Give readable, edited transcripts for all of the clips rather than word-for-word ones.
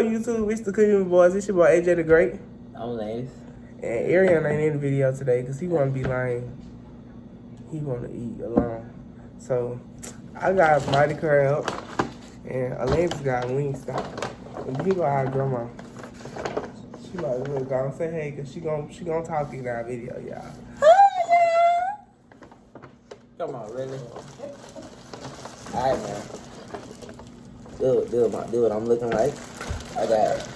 YouTube? It's the Cooking Boys. It's your boy AJ the Great. I'm Lance. And Arian ain't in the video today because he want to be lying. He want to eat alone. So I got Mighty Crab and Alexis got Wingstop. And he go our grandma. She might as well go and say hey because she gonna talk in our video, y'all. Come on, really? Alright, man. Do what I'm looking like. I got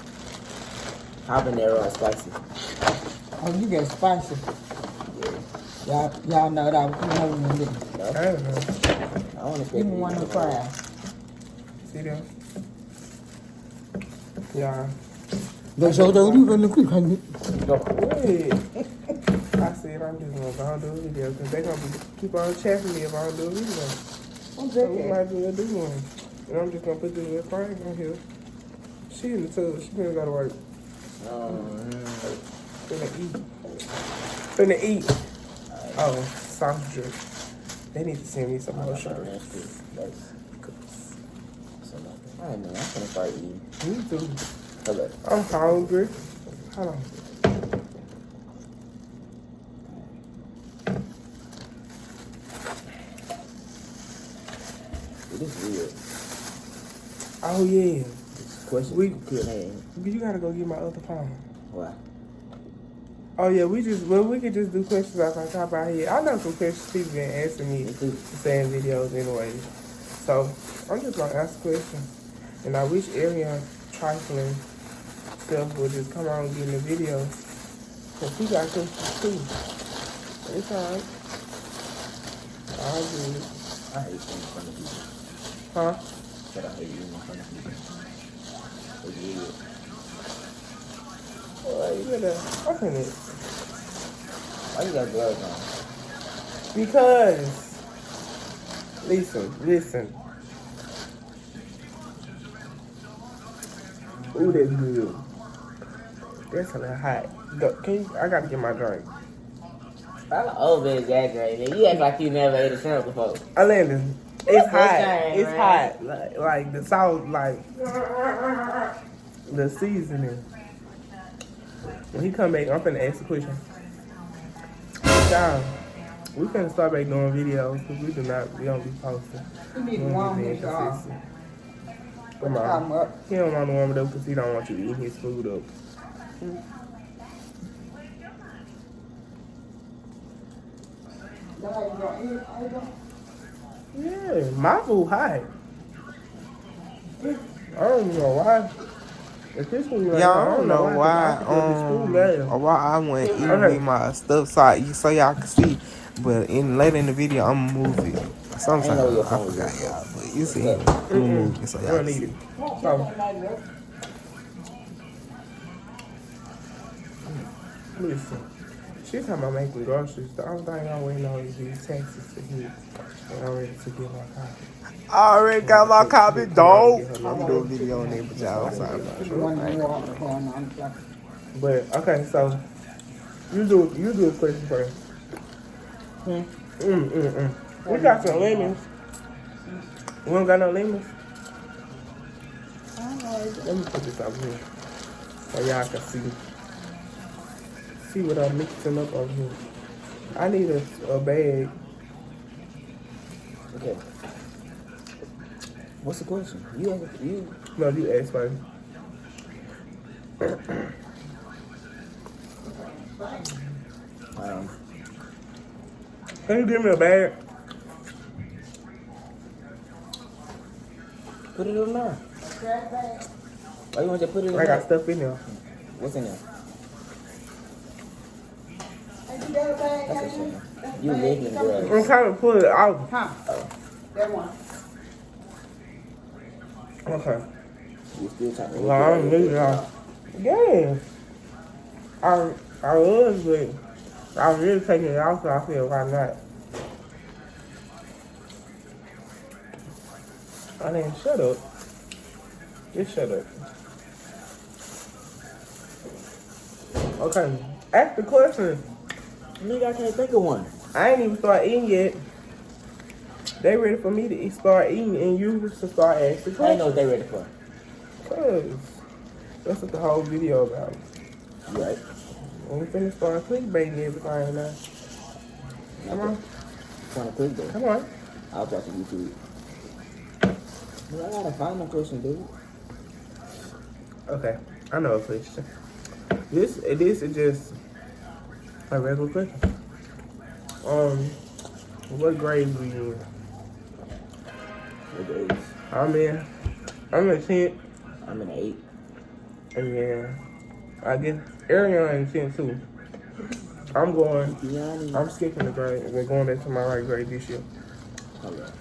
habanero and spicy. Oh, you get spicy. Yeah. Y'all know that I was coming over with I don't know. I want to Give me one of the fries. See them? Yeah. They show that you in the quick, honey. Wait. I said I'm just gonna go and do a video because they're gonna keep on checking me if I don't do a video. So we might as well do one. And I'm just gonna put this little frying on here. She in the tub. She finna go to work. Finna eat. Oh, soft drink. They need to send me some more shirts. Alright, man. I'm gonna start eating. Me too. Hello. I'm hungry. Hold on. It is weird. Oh yeah. Question. You gotta go get my other phone. Why? Oh yeah, we could just do questions off on top out here. I know some questions people been asking me the same videos anyway. So I'm just gonna ask questions. And I wish Arian trifling stuff would just come on and get in the video. Cause he got questions too. It's alright. All good. I hate being in front of people. Huh? But I hate being in front of people. It's weird. Well, you better open it. Why you got gloves on? Because listen. Ooh, that's good. That's a little hot. I gotta get my drink. I'm over exaggerating. You act like you never ate a shrimp before. Alandon, it's hot. Time, It's right? hot. Like the salt, like the seasoning. When he come back, I'm finna ask a question. Y'all, we finna start back doing videos because we don't be posting. You need to warm this up. Come on. He don't want to warm it up because he don't want you eating his food up. Yeah, my food hot. I don't know why. If this food like, Y'all, I don't know why I went eating with my stuff so y'all can see. But later in the video, I'm gonna move it. Sometimes I forgot y'all, but you see, I'm gonna move it so y'all can see. Listen, she's talking about making groceries. The only thing I'm waiting on is these taxes to hit. And I'm ready to get my copy. I already got my copy, dog. I'm doing a video on there, but y'all sorry about it. But okay, so you do a question first. We got some lemons. We don't got no lemons. Let me put this over here so y'all can see what I'm mixing up over here. I need a bag. Okay. What's the question? You No, you ask first. Can you give me a bag? put it on there. Why you want to put it in there? I got stuff in there. What's in there? That's a shame. You live in drugs. I'm trying to pull it out. Huh? That one. Okay. You still trying to Well, I don't need it all. Yeah. I was, but I was really taking it out, so I feel why not. I didn't shut up. Just shut up. Okay. Ask the question. Nigga, I can't think of one. I ain't even start eating yet. They ready for me to start eating and you to start asking questions. I ain't know what they ready for. Cause That's what the whole video about. You right? When we finish start clickbaiting everything now. Come on. Trying to click though. Come on. I'll watch YouTube. Well, I gotta find my question, dude. Okay. I know a question. This is just a regular question. What grade were you in? What grades? I'm in 10th. I'm in 8. And then I guess Ariana in 10 too. I'm skipping the grade. We're going back to my right grade this year. Okay.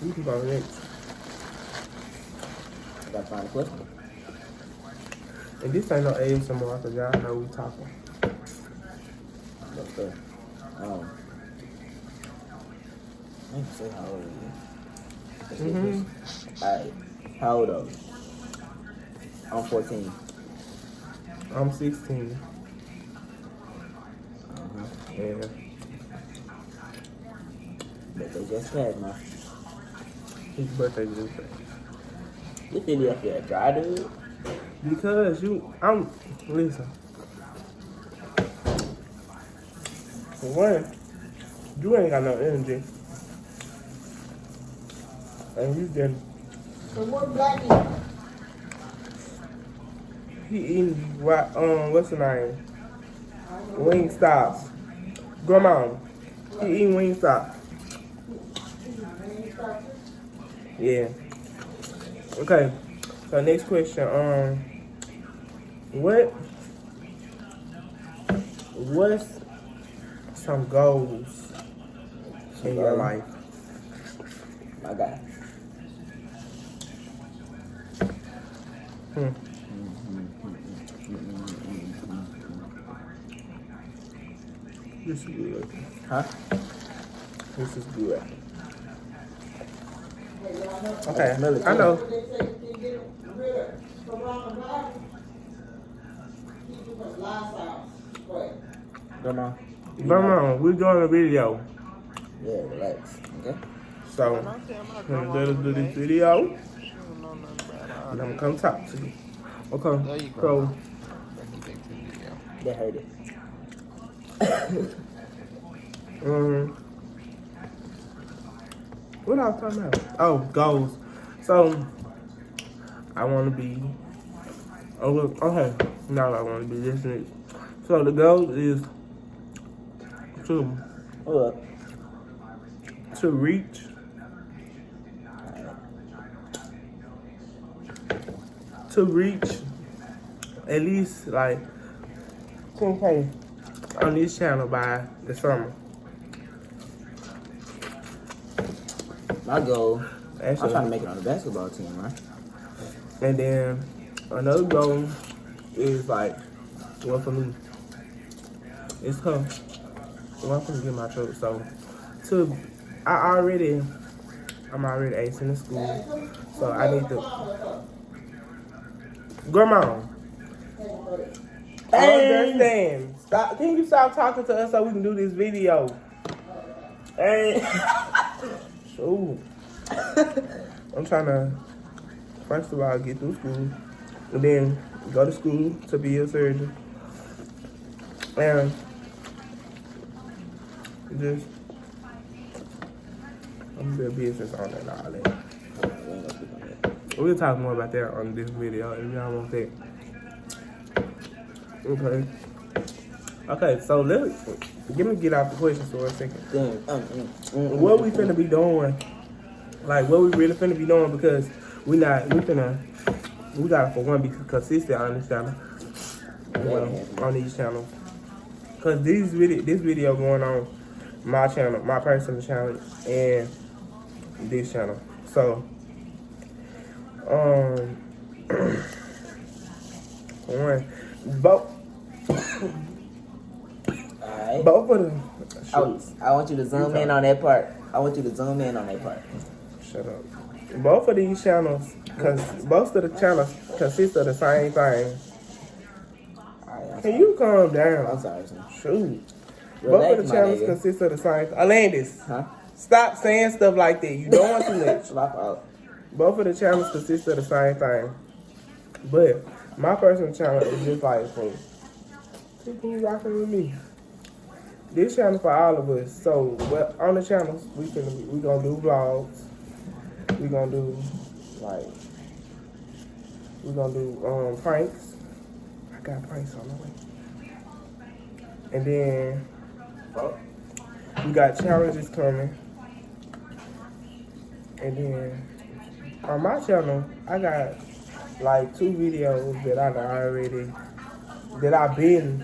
You can go next. I gotta find a question. And this ain't no ASMR because y'all know we talking. That's good. I didn't say how old are you? Alright. How old are you? I'm 14. I'm 16. Yeah. But they just passed, man. His birthday just passed. This video up there dry, dude. Because listen. For one, you ain't got no energy. And you just, So what Blackie? he eating, what's the name? Wingstop. Grandma, he eating Wingstop. Yeah. Okay. So next question. What's some goals in your life? My guy. This is good. Huh? This is good. Okay, I know. Grandma. Grandma, we're doing a video. Yeah, relax. Okay? So, let us do this video. And I'm gonna come talk to you. Okay, so, They heard it. what I was talking about? Oh, goals. So, I want to be, okay, now I want to be listening. So, the goal is Hold up. to reach at least like 10K on this channel by the summer. My goal, I'm Actually, trying to make it on the basketball team, man. and then another goal is like, well, for me, it's tough. Well, I'm gonna get my truck. So, I'm already ace in the school. So I need to. Grandma, understand. Stop. Can you stop talking to us so we can do this video? Hey. Shoot. I'm trying to, first of all, get through school. And then go to school to be a surgeon. And just, I'm gonna be a business owner and all that. We'll talk more about that on this video if y'all want that. Okay, so let me get out the questions for a second. What we finna be doing, like what we really finna be doing, because we gotta for one be consistent on this channel, on these channels. Cause this video going on my channel, my personal channel, and this channel. So, both of them. I want you to zoom in on that part. Shut up. Both of these channels, cause most of the channels consist of the same thing. Can you calm down? I'm sorry, son. Shoot. Relax, Both of the channels consist of the same. Alandis, Huh? stop saying stuff like that. You don't want too much. Slap out. Both of the channels consist of the same thing. But my personal channel is just like for people rocking with me. This channel for all of us. So well, on the channels we gonna do vlogs. We gonna do pranks. I got pranks on the way. And then we got challenges coming. And then on my channel, I got like 2 videos that I already, that I've been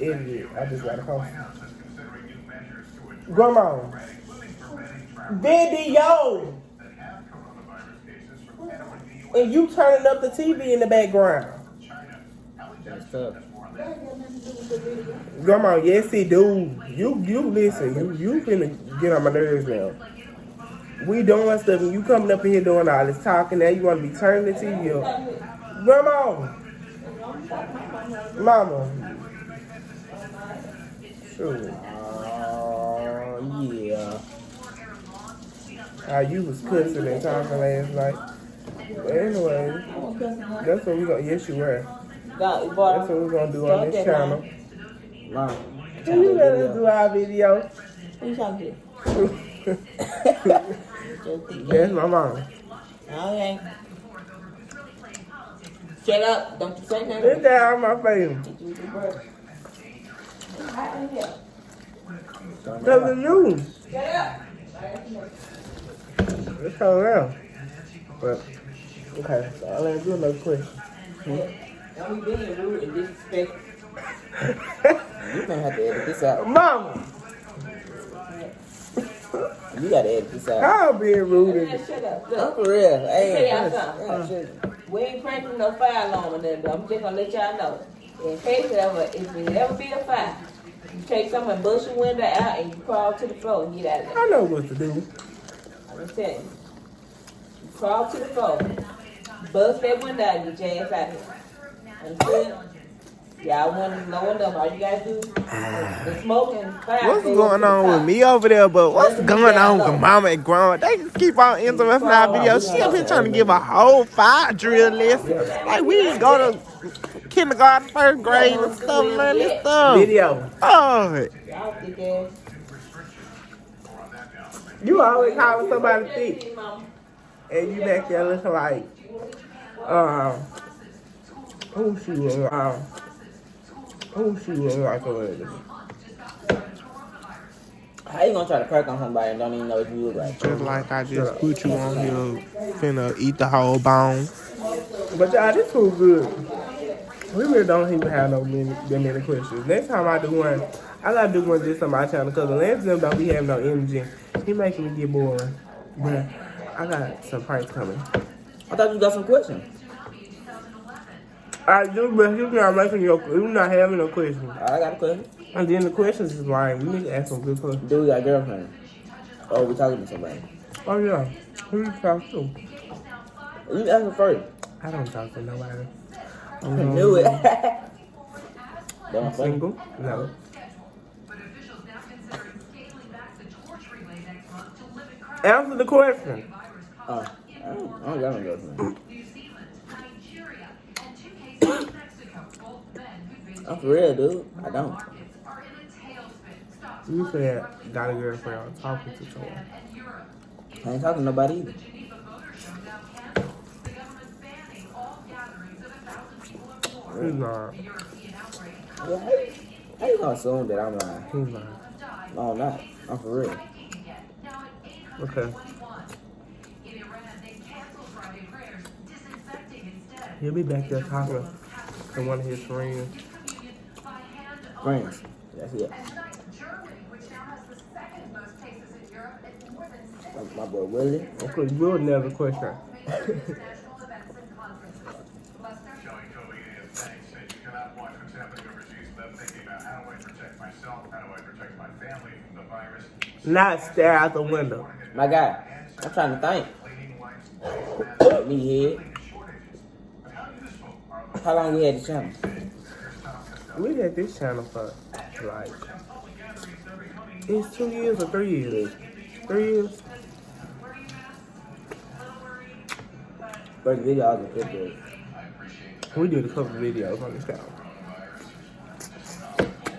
edited. I just gotta post it. Grandma, video, and you turning up the TV in the background. That's tough. Grandma, yes it do. You listen. You finna get on my nerves now. We doing stuff and you coming up in here doing all this talking. Now you want to be turning the TV up. Grandma, Mama. Sure. Yeah. How you was cussing and talking last night. But anyway, that's what we gonna. Yes, you were. That's what we're gonna do on this channel. Mom. You let us do our video. What you trying to do? That's my mom. Okay. Shut up. Don't you say nothing. This down on my face. Cause it's new. Shut up. It's coming out. But okay, so I'll let you do another question. Don't be being rude and disrespectful. You gonna have to edit this out. Mama, You gotta edit this out. how being rude is Shut up. I'm Look, for real. tell Hey, y'all something. We ain't pranking no fire alarm or nothing, but I'm just gonna let y'all know. In case if there ever be a fire, you take something and bust your window out and you crawl to the floor and get out of there. I know what to do. I'm just telling you. You crawl to the floor, bust that window out and get your ass out of here. Understood? Y'all want to low enough. All you gotta do is the smoke and fire. What's going on with me over there? But what's going on with Mama and Grandma? They just keep on interrupting our videos. She up here trying to give a whole fire drill lesson. Like we didn't go to kindergarten, 1st grade and stuff, man. This stuff. Video. Y'all Oh, thick ass. You always calling somebody thick, and you back there looking like, who she was like already. how you gonna try to crack on somebody and don't even know what you look like? just like I just put you on here, finna eat the whole bone. But y'all, this food good. We really don't even have that many questions. Next time I do one, I gotta do one just on my channel because the last of them don't be having no energy. He making me get boring. But I got some pranks coming. I thought you got some questions. I do, but you're not having no questions. I got a question. And then the questions is like, we need to ask some good questions. Do we got a girlfriend? Oh, we talking to somebody. Oh yeah, who you talk to? You answer first. I don't talk to nobody. I knew it. I'm single? No. Answer the question. I don't got no girlfriend. I'm for real, dude. I don't. You said got a girlfriend or talking to someone. I ain't talking to nobody either. He's not. Yeah, how you gonna assume that I'm lying? He's not. No, I'm not. I'm for real. Okay. He'll be back there talking to one of his friends. Friends. That's it. My boy Willie. Okay, we'll never question. Not stare out the window. My guy. I'm trying to think. Me head. How long we had this channel? We had this channel for like, it's 2 years or 3 years. 3 years. First video I was in 5th grade. We did a couple of videos on this channel.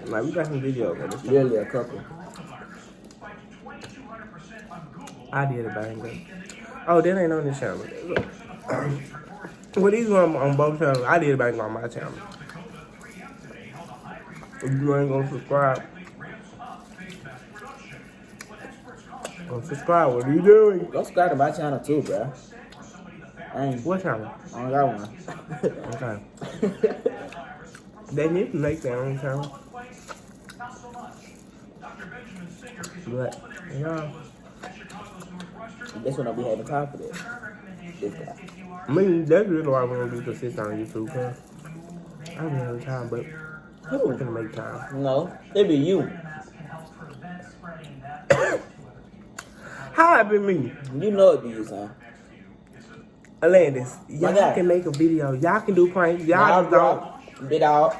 Like, we got some videos on this channel. Literally a couple. I did a banger. Oh, that ain't on this channel. Well, these ones on both channels. I did a banger on my channel. If you ain't gonna subscribe, what are you doing? Go subscribe to my channel too, bro. I ain't. What channel? I don't got one. Okay. They need to make their own channel. But, yeah. This one I'll be having time for this. This guy. I mean, that's really why I want to be consistent on YouTube, cause I don't have time, but who's gonna make time? No, it be you. How it be me? You know it be you, son. Alandis, My y'all guy. can make a video. Y'all can do pranks. Y'all just don't. Bit out.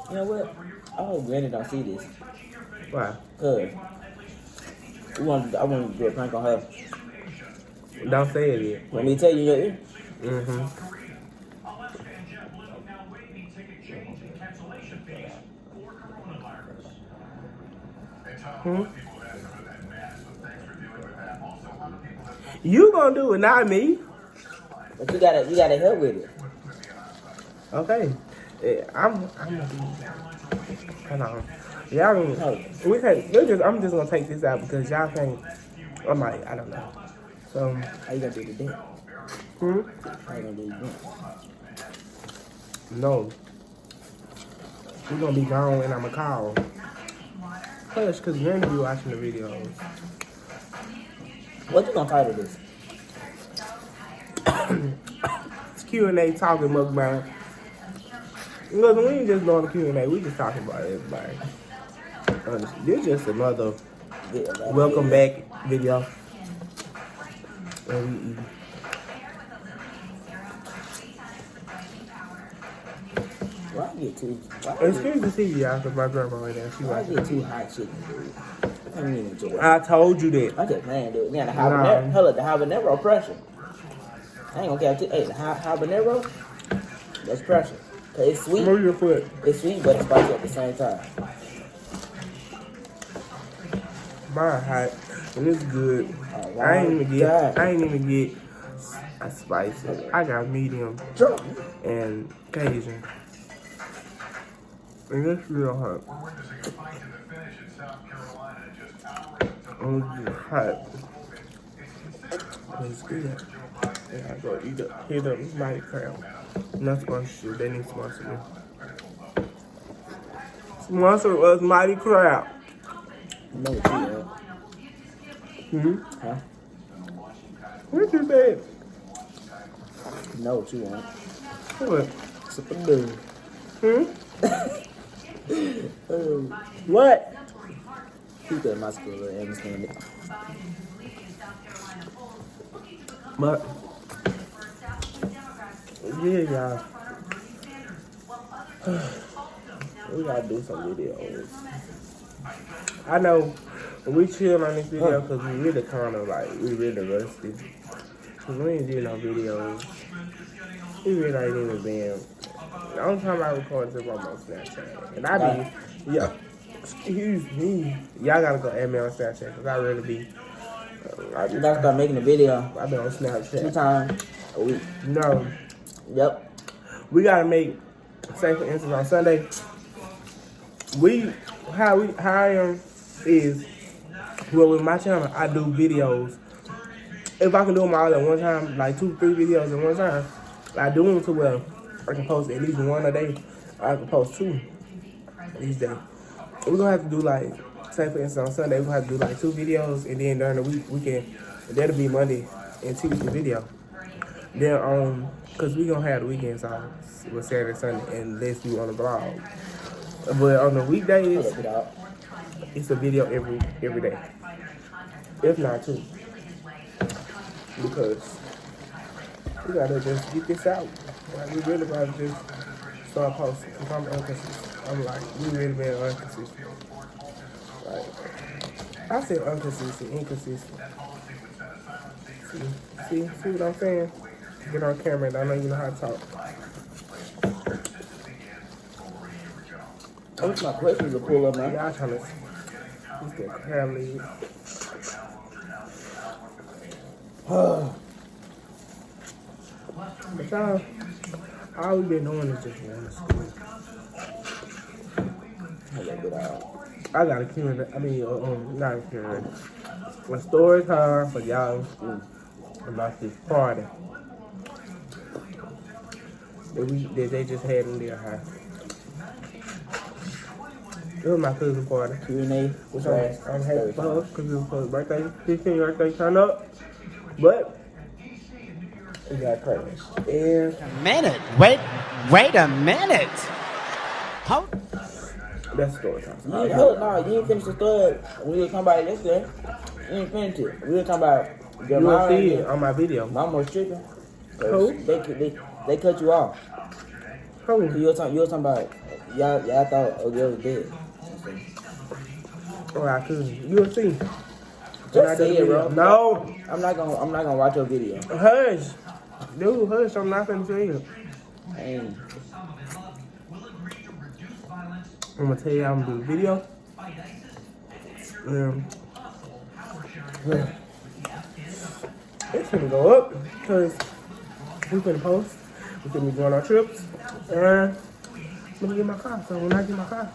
You know what? I hope Granny don't see this. Why? Cause I want to do a prank on her. Don't say it yet. Want me to tell you in your ear? Mm-hmm. Hmm? You gonna do it, not me. But you gotta help with it. Okay. Yeah, I'm gonna do. Hold on. Y'all can, we can't. I'm just gonna take this out because y'all can't. I don't know. So. How you gonna do the dance? How you gonna do the dance? No. We're gonna be gone and I'ma call. Hush, because you're gonna be watching the videos. What you gonna title this? It's Q&A talking mukbang. Look, we ain't just doing the Q&A. We just talking about everybody. This is just another welcome back video. And we eat. Why I get too? Excuse the TV, y'all, because my grandma right there. She Why I watching. get too hot chicken, dude? I can't even enjoy it. I told you that. I just playing, dude. Yeah, the habanero. Hell, the habanero pressure. I ain't gonna get hey, the habanero. That's pressure. Cause it's sweet. Move your foot. It's sweet, but it's spicy at the same time. Mine hot. And it's good. Oh, I ain't even get a spicy. I got medium and Cajun. And it's real hot. And it's hot. It's good. And I go hit up mighty crab. Not sponsorship. They need sponsor me. Sponsor us, mighty crab. You know what you want? Huh? What you said? You know what you want? What? Super dude. What? People in my school don't understand it. But yeah, y'all. We gotta do some videos. I know we chill on this video because we really kind of like, we really rusty. Because we ain't doing no videos. We really ain't even been. The only time I record is on my Snapchat. And I be, yeah, excuse me. Y'all gotta go add me on Snapchat because I really be. You gotta start making a video. I be on Snapchat 2 times a week. No. Yep. We gotta make, say for instance on Sunday, how I am is, well with my channel, I do videos. If I can do them all at one time, like 2-3 videos at one time, I do them to where I can post at least one a day. I can post 2 each day. We're gonna have to do like, say for instance on Sunday, we're gonna have to do like 2 videos, and then during the week, we can, that'll be Monday and Tuesday video. Then cause we gonna have the weekends off with Saturday, Sunday, and let's do on the blog. But on the weekdays, it's a video every day, if not 2. Because we gotta just get this out. Like, we really gotta just start posting. Cause I'm inconsistent. I'm like, we really been inconsistent. Like, I said inconsistent, inconsistent. See what I'm saying? get on camera and I don't even know how to talk. I wish my questions would pull up, man. Y'all trying to get crab legs. But y'all, all we been doing is just going to school. I got a Q&A, I mean, not a Q&A. A story time for y'all about this party that they just had in their house. It was my cousin's party. Q&A, Which I'm happy for her because it was her birthday, 15th birthday turn up. But it got crazy. And A minute. Wait a minute. How? that's story time. No, you didn't finish the story. We were talking about it yesterday. You didn't finish it. We were talking about You will see it on my video. Mama was tripping. Who? They cut you off. Who? You were talking about y'all thought Odell was dead. Oh, I couldn't. You will see. Just say it, bro. No. I'm not gonna watch your video. Hush. Dude, hush. I'm not gonna say it. Hey, I'm gonna tell you I'm gonna do the video. It's gonna go up because we finna post. We finna be going on trips. And let me get my car. So when I get my car,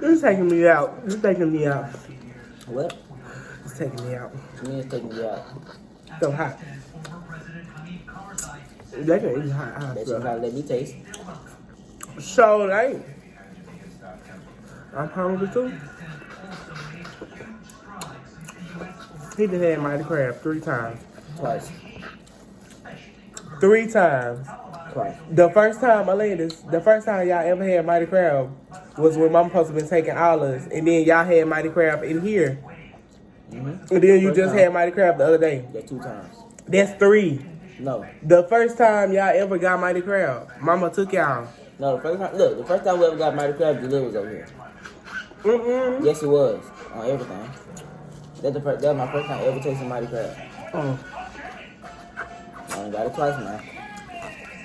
it's taking me out. It's taking me out. what? It's taking me out. You mean it's taking you out? So hot. They can eat hot. That you gotta let me taste. So late. I'm hungry too. He just had mighty crab 3 times. Twice. 3 times. Twice. The first time y'all ever had mighty crab was when Mama supposed to been taking all of us, and then y'all had mighty crab in here, and then you just had mighty crab the other day. Yeah, 2 times. That's 3. No. The first time y'all ever got mighty crab, Mama took y'all. No, the first time we ever got mighty crab, the was over here. Yes, it was. On everything. That was my first time ever tasting mighty crab. Oh, I only got it twice, man.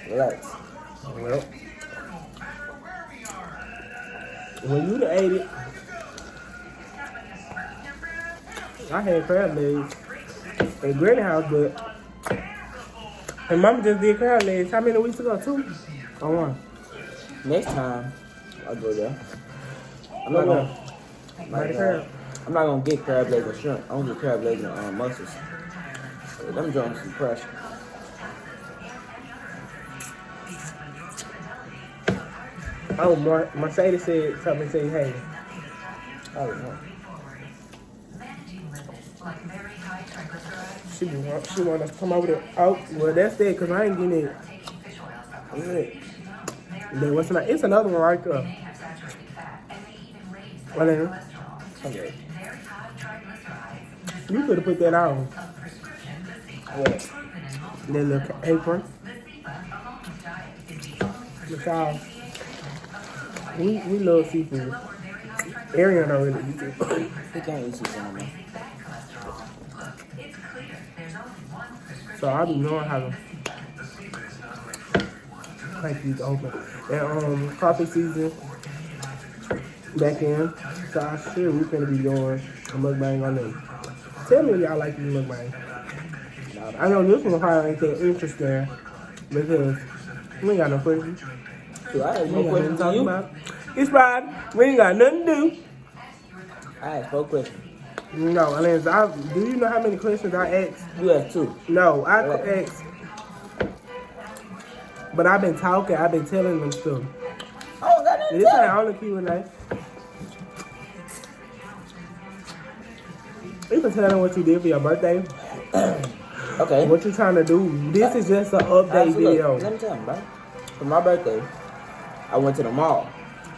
Relax. well. When you ate it, I had crab legs at Granny house, but and Mama just did crab legs. How many weeks ago? 2 or 1? Next time, I'll go there. I'm Mighty not crab. gonna get crab legs and shrimp. I'm gonna get crab legs and mussels. Them joints some pressure. Oh, Mercedes told me to say, hey. I don't know. She want us to come over there. Oh, well, that's it, because I ain't getting it. Then what's tonight? It's another one right there. What is it? Okay. You could have put that on. What? That little apron. The sauce. We love seafood. Arian don't really eat it. He can't eat seafood, man. So I be knowing how to make these open. And coffee season back in. So I sure we finna be doing a mukbang on them. Tell me if y'all like these mukbangs. I know this one probably ain't that interesting because we ain't got no questions. So I have We no ain't got nothing questions to to talk you. about. It's Friday. We ain't got nothing to do. I asked 4 questions. No, unless do you know how many questions I asked? You asked 2. No, I asked. But I've been talking. I've been telling them stuff. I don't got nothing to This tell. ain't all the Q&A. You can tell them what you did for your birthday. Okay. What you trying to do. This is just an update Look, video. let me tell you, bro. For my birthday, I went to the mall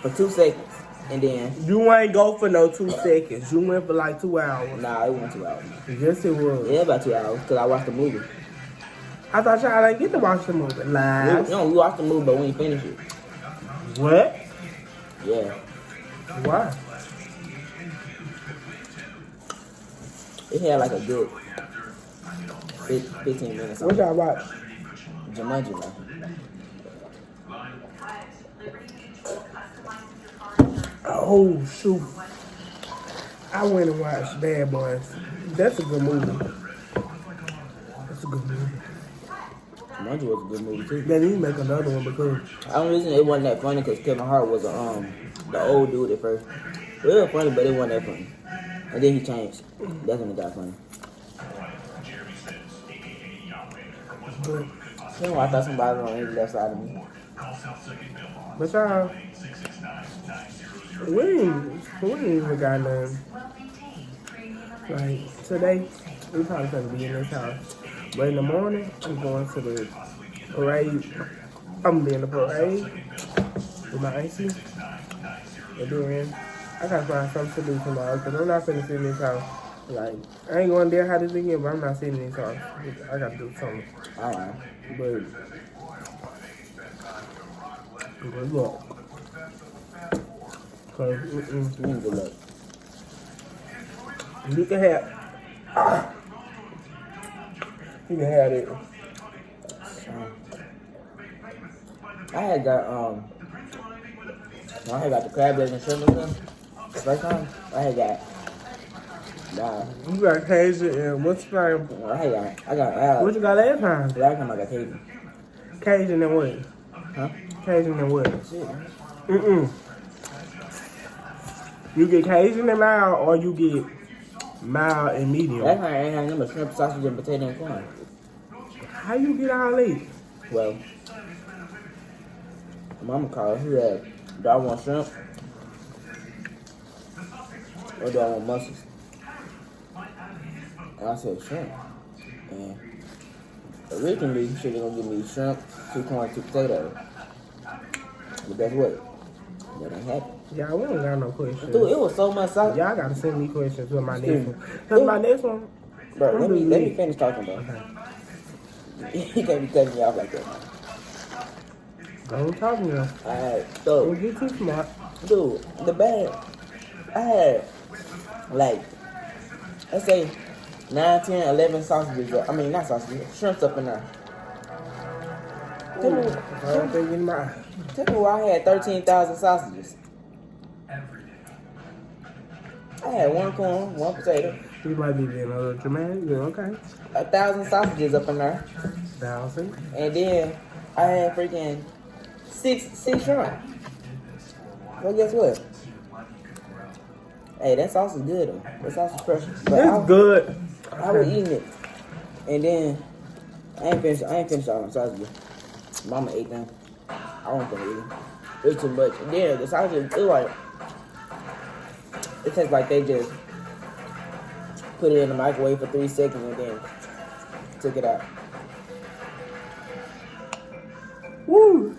for 2 seconds, and then You ain't go for no 2 seconds. You went for like 2 hours. nah, it went 2 hours. Yes, it was. Yeah, about 2 hours because I watched the movie. I thought y'all didn't get to watch the movie. Lies. No, we watched the movie, but we didn't finish it. What? Yeah. Why? It had like a good 15 minutes. What y'all watch? Jumanji, man. Oh, shoot. I went and watched Bad Boys. That's a good movie. That's a good movie. Jumanji was a good movie, too. They need to make another one because The only reason it wasn't that funny because Kevin Hart was the old dude at first. Well, it was funny, but it wasn't that funny. And then he changed. That's when it got funny. but, You know, I thought somebody was on the left side of me. but y'all, we ain't even got none. Like, today, we probably gonna be in this house. But in the morning, I'm going to the parade. I'm gonna be in the parade with my auntie. And then I gotta find something to do tomorrow because I'm not finna sit in this house. Like, I ain't going there how this again, but I'm not sitting in this house. I gotta do something. I don't know. But good luck. Cause Good luck. you can have you can have it. I had got the crab legs and shrimp and stuff. The first time I got You got Cajun and what's your name? I got What you got last time? last time I got Cajun. Cajun and what? Huh? Cajun and what? Shit. You get Cajun and mild or you get mild and medium? Last time I ain't had number shrimp, sausage, and potato and corn. How you get all that? Well, Mama called. He said, "Do I want shrimp or do I want mussels?" And I said shrimp. And originally, she was gonna give me shrimp, 2 corn, 2 potatoes. But guess what? That ain't happen. Y'all, we don't got no questions. Dude, it was so much sauce. Y'all gotta send me questions with my Excuse next me. one. Cause my next one, Bro, I'm let doing me lit. finish talking, bro. You can't be cutting me off like that. Don't talk to me. Alright, Don't so, get too smart. dude, the bag, I had, like, let's say 9, 10, 11 sausages. I mean, not sausages, shrimps up in there. I don't think in my. Typical, I had 13,000 sausages. I had 1 corn, 1 potato, You might be being a little dramatic, but okay. 1,000 sausages up in there, 1,000. and then I had freaking six shrimp. Well, guess what? Hey, that sauce is good though. That sauce is fresh. But That's good. I was eating it, and then I ain't finished all my sausages. Mama ate them. I wasn't gonna eat them. It was too much. And then the sausages, it tastes like they just put it in the microwave for 3 seconds and then took it out. Woo!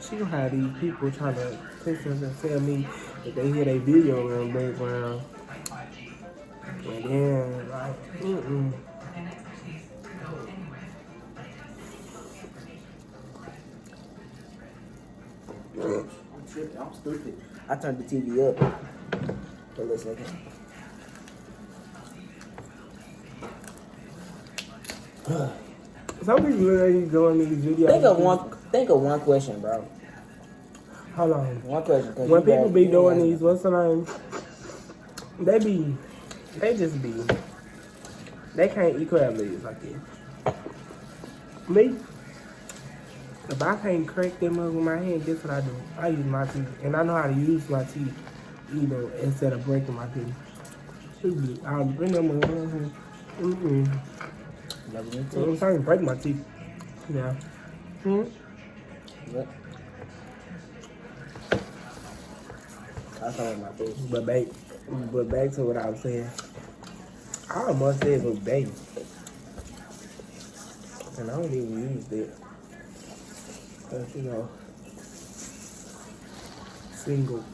She gonna have these people trying to text us and tell me that they hear their video in the background. And then, like, I'm tripping. I'm stupid. I turned the TV up for a little second. Some people really doing these videos. Think of one question, bro. Hold on. One question. 'Cause When you people bad- be you doing ain't these, what's the name? They can't eat crab legs like this. Me, if I can't crack them up with my hand, guess what I do? I use my teeth. And I know how to use my teeth, instead of breaking my teeth. I'll bring them along. Never been I'm trying to break my teeth. Yeah. What? I saw it in my face. But back to what I was saying. I almost said it was baby. And I don't even use that. Because, single.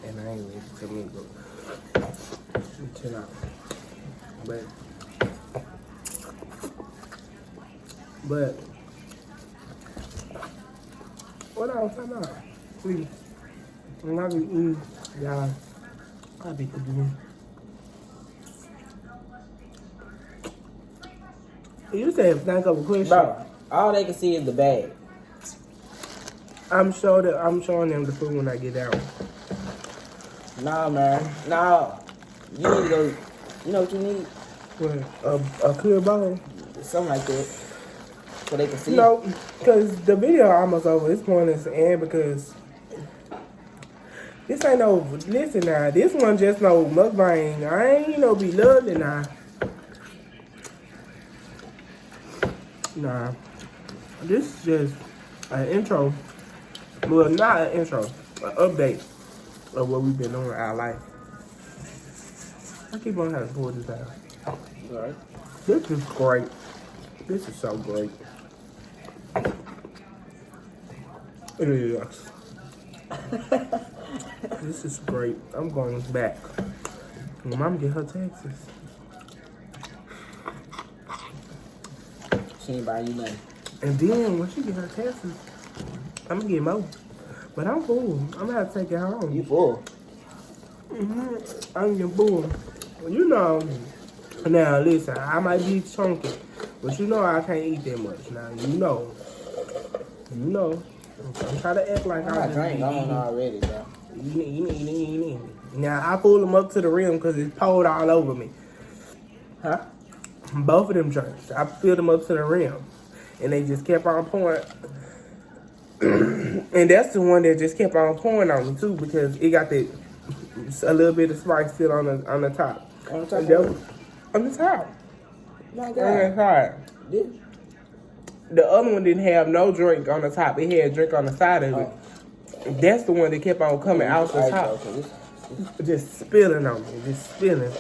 And I ain't ready to mingle. Chill out. But What I was talking about? Please. When I be eating, y'all, I be cooking. You said think of a question. Bro, all they can see is the bag. I'm showing them the food when I get out. Nah, man. Nah. You need to go. You know what you need? What? A clear bowl? Something like that. So they can see. No, because the video almost over. This point is the end because this ain't no, listen now, this one just no mukbang. I ain't no be loved now. Nah, this is just an intro. Well, not an intro, an update of what we've been doing in our life. I keep on having to pull this out. Alright. This is great. This is so great. It is. This is great. I'm going back. When Mom get her taxes. She ain't buying you nothing. And then when she get her taxes, I'm gonna get more. But I'm full. I'm gonna have to take it home. You full. I'm getting full. Well, you know, now listen, I might be chunky, but you know I can't eat that much. Now, you know. I'm trying to act like I drank on already, bro. Eating. Now, I pulled them up to the rim because it's poured all over me. Huh? Both of them drinks. I filled them up to the rim. And they just kept on pouring. And that's the one that just kept on pouring on me, too, because it got a little bit of spice still on the top. On the top? On the top. My God. On the top. Yeah. The other one didn't have no drink on the top. It had a drink on the side of it. That's the one that kept on coming out the top. Just spilling on me. Just spilling.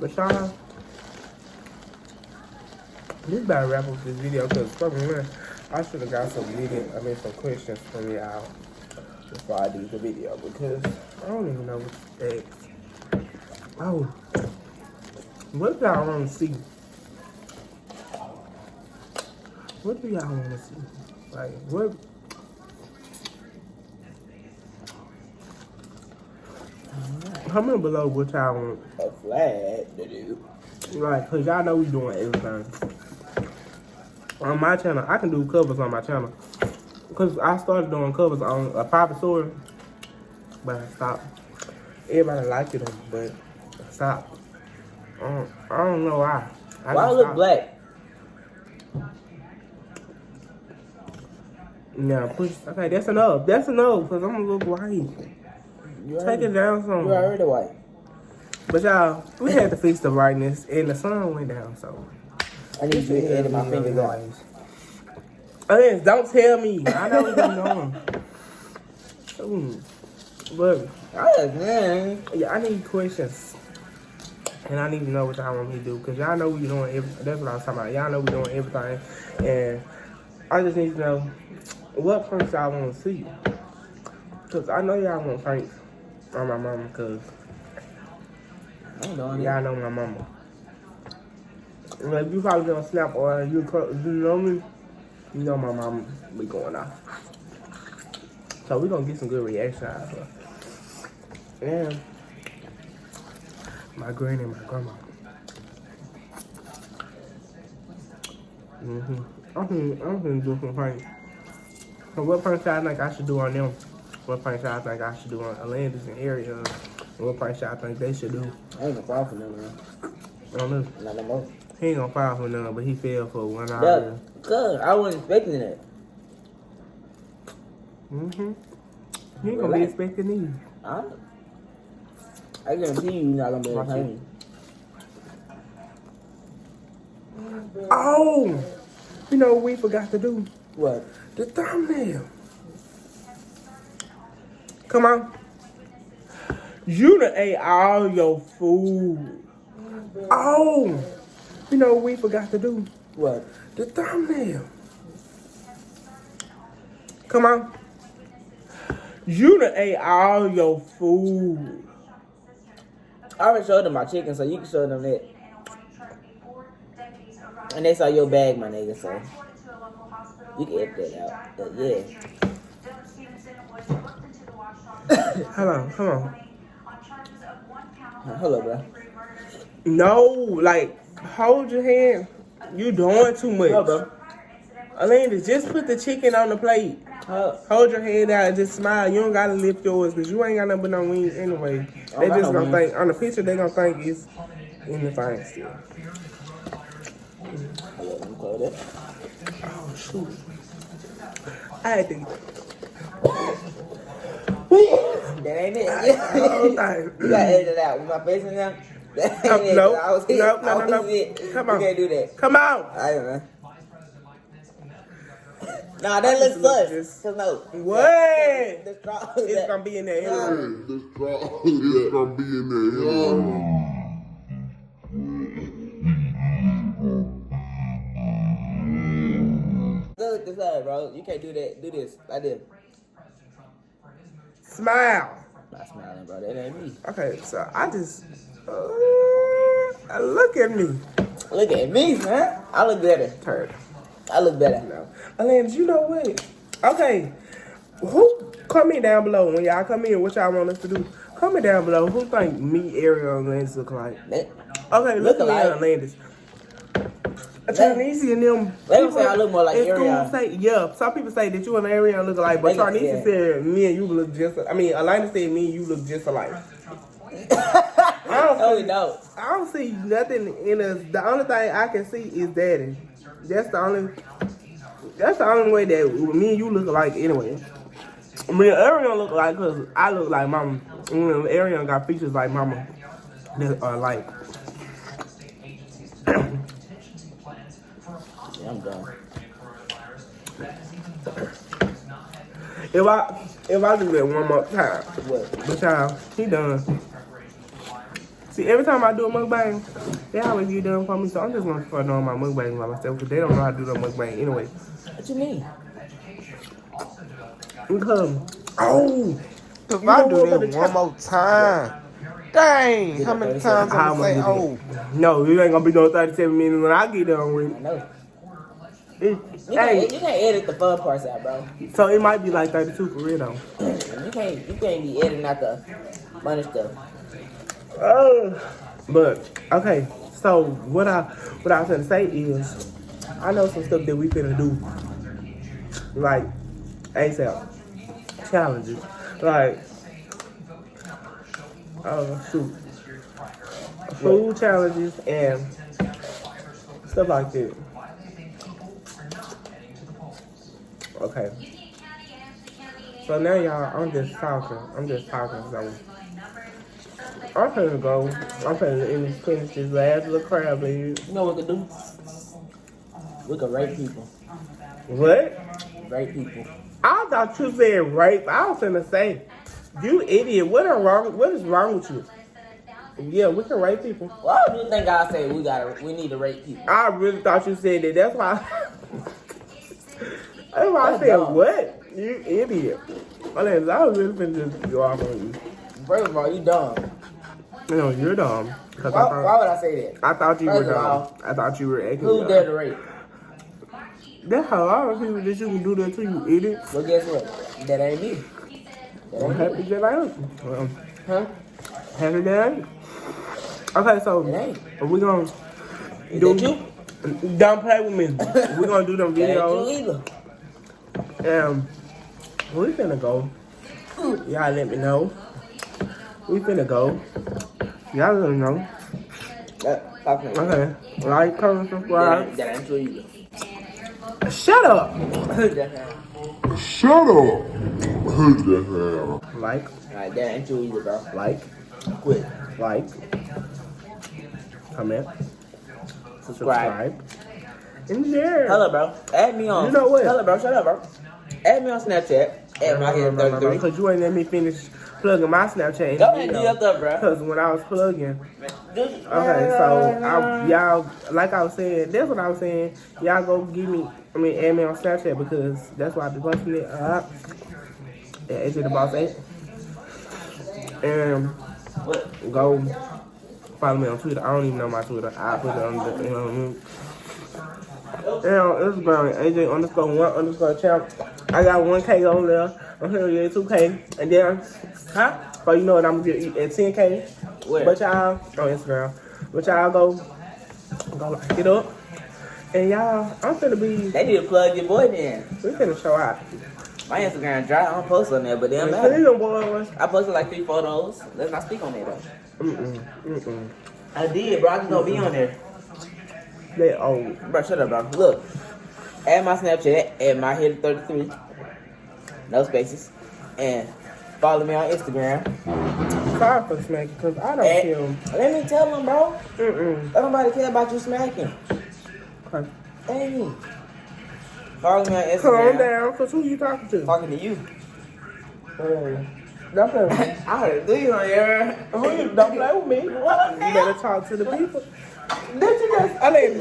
But y'all, this about to wrap up this video because I should have got some questions from y'all before I do the video because I don't even know what to ask. Oh, what do y'all want to see? What do y'all want to see? Like, what? Comment below what y'all want. A flag to do. Right, because y'all know we doing everything. On my channel, I can do covers on my channel. Because I started doing covers on a private story, but I stopped. Everybody liked it, but I stopped. I don't know why. Why look black? Now push. Okay, that's enough. That's enough, because I'm going to look white. Take it down some. You already white. But y'all, we had to fix the brightness, and the sun went down, so. I need you to edit my fingers out. Yes, don't tell me. I know what I'm doing. But, yeah, I need questions. And I need to know what y'all want me to do. Because y'all know we doing everything. That's what I was talking about. Y'all know we doing everything. And I just need to know what pranks y'all want to see. Because I know y'all want pranks on my mama. Because y'all know my mama. Like, you probably gonna snap or you know me, you know my mama be going off. So we gonna get some good reaction out of her. And my granny and my grandma. I'm gonna do some pranks. So what pranks y'all think I should do on them? What pranks y'all think I should do on Alandis and Area? And what pranks y'all think they should do? I ain't gonna fall for them, man. I don't know. Not no more. He ain't gonna file for none, but he fell for one Yeah, hour. cause I wasn't expecting that. He ain't gonna be expecting these. I guarantee you not gonna be able to pay me. Oh! You know what we forgot to do? What? The thumbnail. Come on. You done ate all your food. Oh! You know what we forgot to do? What? The thumbnail. Come on. You done ate all your food. I already showed them my chicken, so you can show them that. And they saw your bag, my nigga, so you can edit that out. But yeah. Hold on, come on. Hold up, bro. No, like, hold your hand. You doing too much. No, bro. Alana, just put the chicken on the plate. Hold your hand out and just smile. You don't gotta lift yours because you ain't got nothing but no wings anyway. They just gonna think, on the picture, they gonna think it's in the thing still. Oh, shoot. I had to. That ain't it. You gotta edit it out with my face in there. That ain't it. No. No. Come on. You can't do that. Come on. I don't know. Nah, that looks sus. So no. What? It's gonna be in there anyway. It's gonna be in there anyway. Look this up, bro. You can't do that. Do this. Like this. Smile. Not smiling, bro. That ain't me. Okay, so I just look at me. Look at me, man. I look better. Turd. I look better. No. Alana, you know what? Okay. Who comment down below when y'all come in? What y'all want us to do? Comment down below. Who think me, Ariel, and Landis look like? Okay, look at me and Landis. Charnese and them. Let them say I look more like Ariel. Yeah, some people say that you and Ariel look alike, but Charnese said me and you look just. I mean, Alana said me and you look just alike. I don't see nothing in us. The only thing I can see is Daddy. That's the only way that me and you look alike anyway. I mean, Ariel look like because I look like Mama. Ariel got features like Mama that are like. Yeah, I'm done. If I do that one more time, but y'all, he done. See, every time I do a mukbang, they always get done for me, so I'm just gonna start doing my mukbang by myself because they don't know how to do the mukbang anyway. What you mean? Because, if I do that one more time, dang, how many times I'm gonna say, no, you ain't gonna be doing 37 minutes when I get done with it. I know. You can't edit the fun parts out, bro. So it might be like 32 for real though. You can't be editing out the funny stuff. But okay, so what I was gonna say is, I know some stuff that we finna do, like ASAP challenges, like food challenges and stuff like that. Okay. So now y'all, I'm just talking. So I'm finna go. I'm finna finish this last little crab leg. You know what we can do? We can rape people. What? Rape people. I thought you said rape. I was finna say, you idiot. What is wrong with you? Yeah, we can rape people. Why do you think I say we need to rape people? I really thought you said that. That's why I said, dumb. What? You idiot. I was really finna just go off on you. First of all, you dumb. No, you're dumb. Why would I say that? I thought you were dumb. I thought you were acting who's there to rape? That's how all the people that you can do that to, you idiot. Well, guess what? That ain't me. I'm happy that I am. Huh? Happy that I am. Okay, so we're gonna do. Don't play with me. We're gonna do them videos. We finna go. Y'all let me know. We finna go. Y'all let me know. Okay. Like, comment, subscribe. That ain't true either. Shut up. Shut up. Who the hell? Like. Alright, that ain't true either, bro. Like. Quit. Like. Comment. Subscribe. And share. Hello, bro. Add me on. You know what? Hello, bro. Shut up, bro. Add me on Snapchat. Add my head 33. Because you ain't let me finish plugging my Snapchat. Go ahead and do your stuff, bro. Because when I was plugging. Okay, so y'all, like I was saying, that's what I was saying. Y'all go add me on Snapchat because that's why I be posting it. At AJ the Boss 8. And go follow me on Twitter. I don't even know my Twitter. I put it on the, And on Instagram, AJ_1_champ. I got 1K over there. I'm here to get 2K. And then, so you know what I'm gonna get at 10K. Where? But y'all on Instagram. But y'all go like it up. And y'all, I'm finna be. They need to plug your boy then. We finna show out. My Instagram dry. I don't post on there, but damn Them matter. boys. I posted like 3 photos. Let's not speak on that though. Mm-mm. I did, bro. I just don't be on there. They old. Bro, shut up, bro. Look, add my Snapchat at myhead33. No spaces. And follow me on Instagram. Sorry for smacking, because I don't feel. Let me tell them, bro. Mm-mm. Let nobody care about you smacking. Okay. Hey. Follow me on Instagram. Calm down, because who you talking to? Talking to you. Don't play with me. I heard these on here. Don't play with me. You better talk to the people. Did you just? I mean,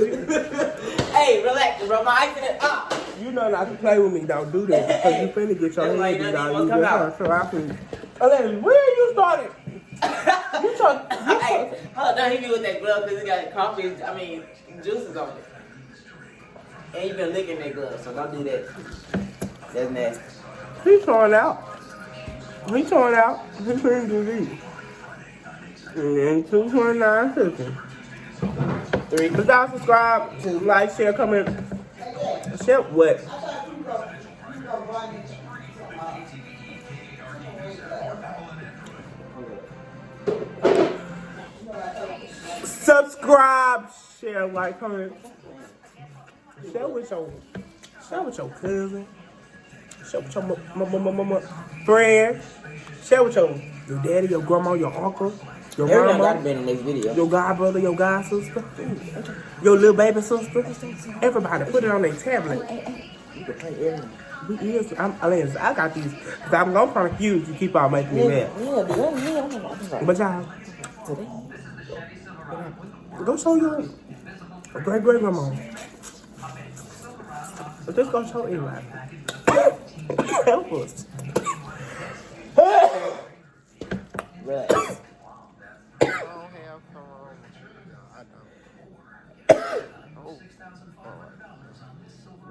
Hey, relax, bro. My accident. you know not to play with me. Don't do that. Because you finna get your That's why head you beat don't out. even You come just out. so I can. Alexis, where you started? You talk. Hey, hold on. He be with that glove because he got coffee. Juices on it. And you been licking that glove, so don't do that. That's nasty. He's showing out. He's showing out. He's finna do this. And 2.9 seconds. 3. But y'all subscribe, like, share, comment. Share what? Subscribe, share, like, comment. Share with your cousin. Share with your friend. Share with your daddy, your grandma, your uncle, your Everyone mama. got to be in the next video. Your god brother, your god sister, your little baby sister. Everybody put it on their tablet. We is. I got these. Cause I'm gonna confuse you. Keep on making me mad. But y'all, go show your great grandma. But just go show everybody. Help us. Relax.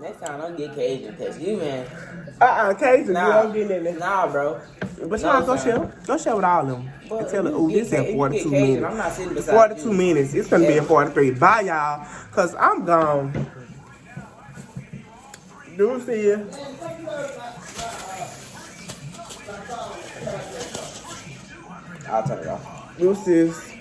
Next time, don't get Cajun text you, man. Cajun, Nah. you don't get in there. Nah, bro. But y'all go share. Go share with all of them. And tell them, oh, this at 42 minutes. I'm not sitting beside 42 you. minutes. It's gonna be at 43. Bye, y'all. Cause I'm gone. Do see you. I'll turn it off. Deuces.